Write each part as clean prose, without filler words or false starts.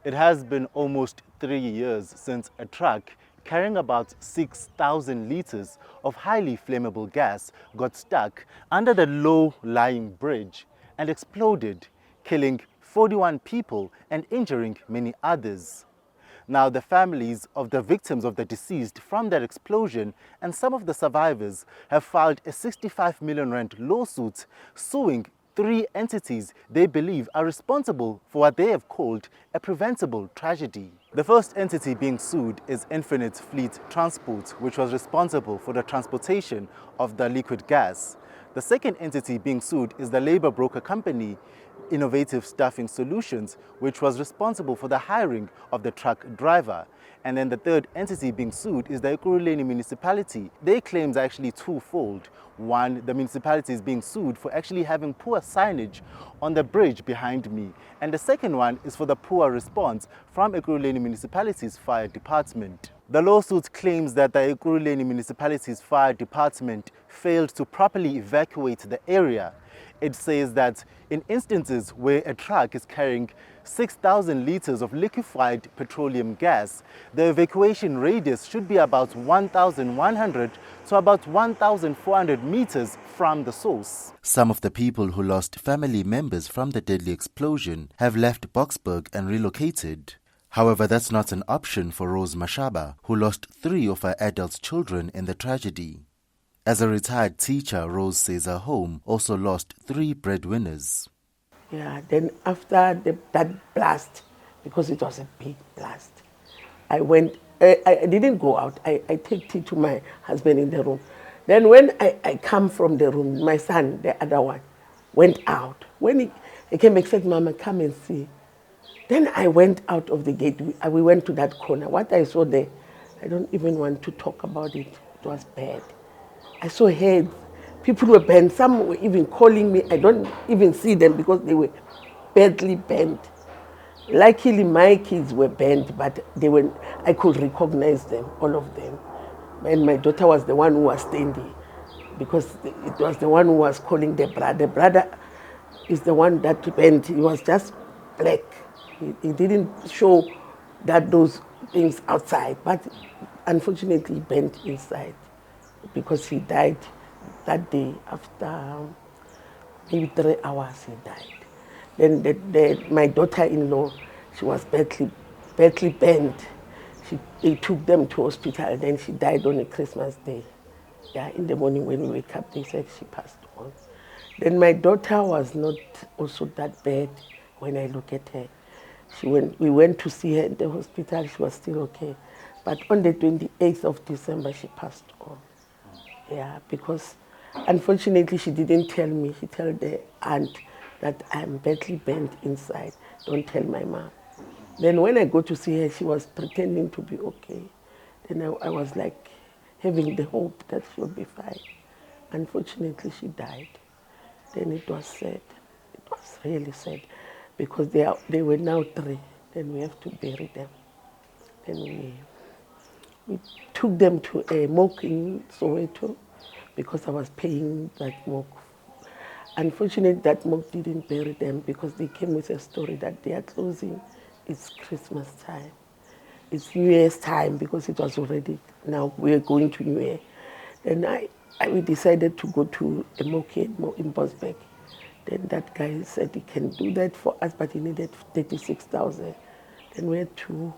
It has been almost 3 years since a truck carrying about 6,000 litres of highly flammable gas got stuck under the low-lying bridge and exploded, killing 41 people and injuring many others. Now, the families of the victims of the deceased from that explosion and some of the survivors have filed a 65 million rand lawsuit suing 3 entities they believe are responsible for what they have called a preventable tragedy. The first entity being sued is Infinite Fleet Transport, which was responsible for the transportation of the liquid gas. The second entity being sued is the labor broker company, Innovative Staffing Solutions, which was responsible for the hiring of the truck driver. And then the third entity being sued is the Ekurhuleni municipality. Their claims are actually twofold. One, the municipality is being sued for actually having poor signage on the bridge behind me. And the second one is for the poor response from Ekurhuleni municipality's fire department. The lawsuit claims that the Ekurhuleni municipality's fire department failed to properly evacuate the area. It says that in instances where a truck is carrying 6,000 litres of liquefied petroleum gas, the evacuation radius should be about 1,100 to about 1,400 meters from the source. Some of the people who lost family members from the deadly explosion have left Boxburg and relocated. However, that's not an option for Rose Mashaba, who lost 3 of her adult children in the tragedy. As a retired teacher, Rose says her home also lost 3 breadwinners. Yeah, then after that blast, because it was a big blast, I didn't go out. I take tea to my husband in the room. Then when I come from the room, my son, the other one, went out. When he came back, said, Mama, come and see. Then I went out of the gate. We went to that corner. What I saw there, I don't even want to talk about it. It was bad. I saw heads. People were bent. Some were even calling me. I don't even see them because they were badly bent. Luckily, my kids were bent, but I could recognize them, all of them. And my daughter was the one who was standing because it was the one who was calling the brother. The brother is the one that bent. He was just black. He didn't show that those things outside, but unfortunately, he bent inside because he died that day after maybe 3 hours. He died. Then my daughter-in-law, she was badly bent. They took them to hospital. Then she died on a Christmas day. Yeah, in the morning when we wake up, they said she passed on. Then my daughter was not also that bad when I look at her. We went to see her in the hospital. She was still okay. But on the 28th of December, she passed on. Yeah, because unfortunately she didn't tell me. She told the aunt that I'm badly bent inside. Don't tell my mom. Then when I go to see her, she was pretending to be okay. Then I was like having the hope that she'll be fine. Unfortunately, she died. Then it was sad. It was really sad because they were now 3. Then we have to bury them. Then we took them to a morgue in Soweto because I was paying that morgue. Unfortunately, that morgue didn't bury them because they came with a story that they are closing. It's Christmas time. It's New Year's time because it was already, now we're going to New Year. Then we decided to go to a morgue in Boxburg. Then that guy said he can do that for us, but he needed 36,000. Then we had to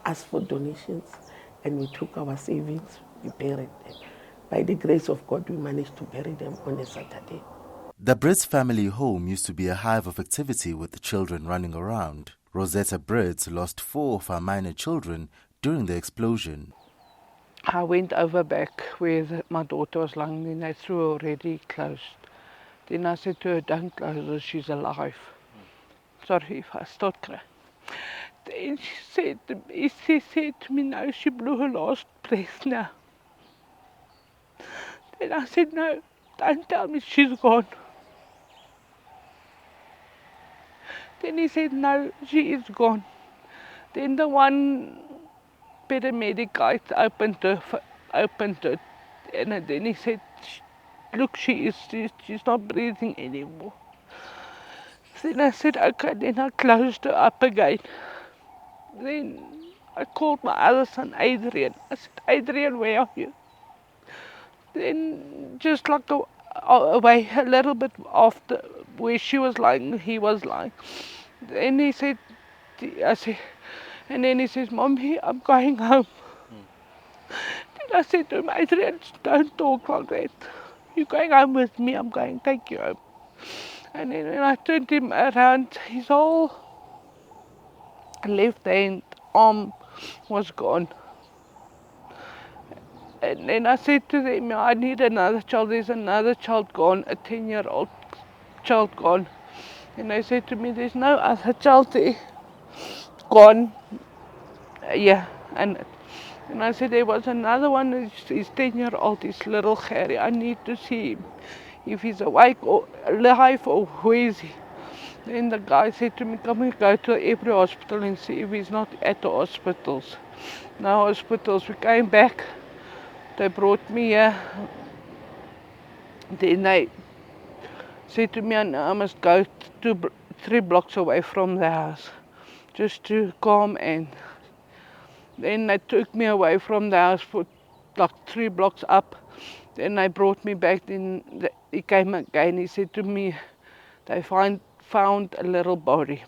ask for donations. And we took our savings, we buried them. By the grace of God, we managed to bury them on a Saturday. The Brits family home used to be a hive of activity with the children running around. Rosetta Brits lost 4 of her minor children during the explosion. I went over back where my daughter was lying, and they threw her already closed. Then I said to her, don't close her, she's alive. Sorry if I start crying. Then she said to me, no, she blew her last breath now. Then I said, no, don't tell me she's gone. Then he said, no, she is gone. Then the one paramedic guy opened it, and then he said, look, she's not breathing anymore. Then I said, okay, then I closed her up again. Then I called my other son, Adrian. I said, Adrian, where are you? Then just like away a little bit after where she was lying, he was lying. Then he said, I said, and then he says, Mommy, I'm going home. Then I said to him, Adrian, don't talk like that. You're going home with me, I'm going to take you home. And then when I turned him around, his whole left hand arm was gone. And then I said to them, I need another child. There's another child gone, a 10-year-old child gone. And they said to me, there's no other child there. Gone. Yeah. And I said, there was another one, he's 10-year-old, he's little Harry. I need to see him. If he's awake or alive or where is he? Then the guy said to me, come we go to every hospital and see if he's not at the hospitals. No hospitals. We came back. They brought me here. Then they said to me, I must go 3 blocks away from the house just to calm. And then they took me away from the house for like 3 blocks up. Then they brought me back. Then he came again. He said to me, they found a little body.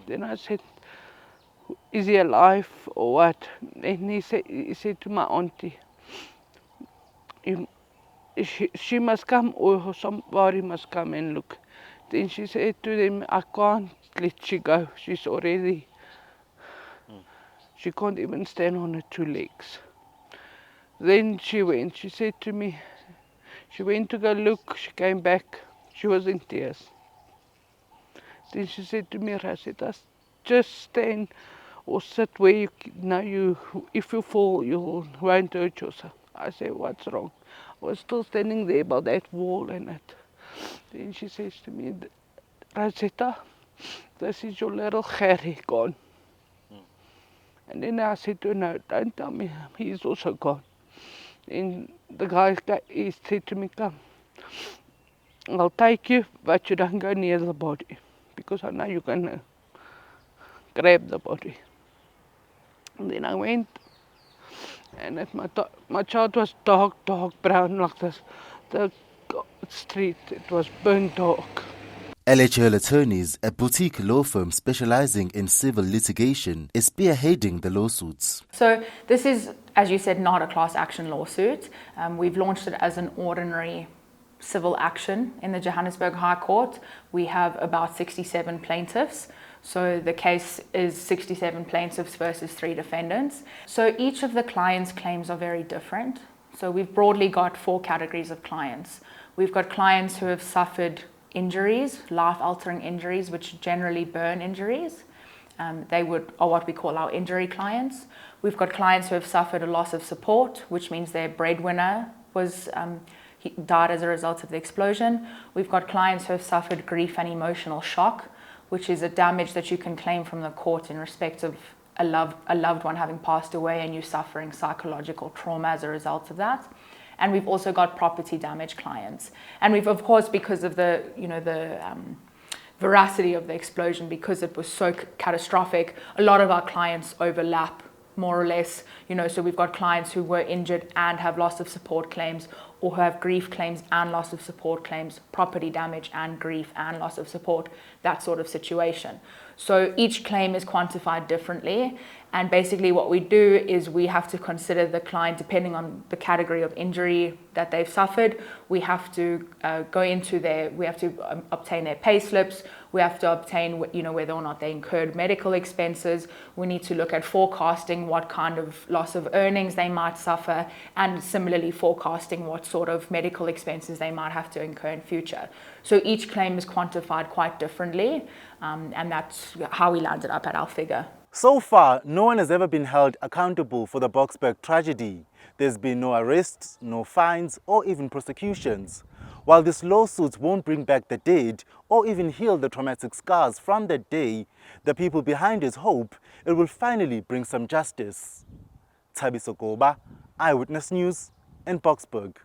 Then I said, is he alive or what? And he said to my auntie, she must come or somebody must come and look. Then she said to them, I can't let she go. She's already, she can't even stand on her 2 legs. Then she went, she said to me, she went to go look, she came back, she was in tears. Then she said to me, Rasita, just stand or sit where you if you fall, you won't hurt yourself. I said, what's wrong? I was still standing there by that wall and that. Then she says to me, Rasita, this is your little Harry gone. And then I said to her, no, don't tell me, he's also gone. And the guy, he said to me, come, I'll take you, but you don't go near the body, because I know you're going to grab the body. And then I went, and my child was dark brown like this. The street, it was burnt dark. LHL Attorneys, a boutique law firm specializing in civil litigation, is spearheading the lawsuits. So this is, as you said, not a class action lawsuit. We've launched it as an ordinary civil action in the Johannesburg High Court. We have about 67 plaintiffs. So the case is 67 plaintiffs versus 3 defendants. So each of the clients' claims are very different. So we've broadly got 4 categories of clients. We've got clients who have suffered injuries, life-altering injuries, which generally burn injuries. They are what we call our injury clients. We've got clients who have suffered a loss of support, which means their breadwinner was died as a result of the explosion. We've got clients who have suffered grief and emotional shock, which is a damage that you can claim from the court in respect of a loved one having passed away and you suffering psychological trauma as a result of that. And we've also got property damage clients. And we've, of course, because of the veracity of the explosion, because it was so catastrophic, a lot of our clients overlap more or less. So we've got clients who were injured and have loss of support claims, or who have grief claims and loss of support claims, property damage and grief and loss of support, that sort of situation. So each claim is quantified differently. And basically what we do is we have to consider the client depending on the category of injury that they've suffered. We have to we have to obtain their pay slips. We have to obtain, whether or not they incurred medical expenses. We need to look at forecasting what kind of loss of earnings they might suffer, and similarly forecasting what sort of medical expenses they might have to incur in future. So each claim is quantified quite differently, and that's how we landed up at our figure. So far, no one has ever been held accountable for the Boksburg tragedy. There's been no arrests, no fines, or even prosecutions. While these lawsuits won't bring back the dead or even heal the traumatic scars from that day, the people behind it hope it will finally bring some justice. Thabiso Goba, Eyewitness News in Boxburg.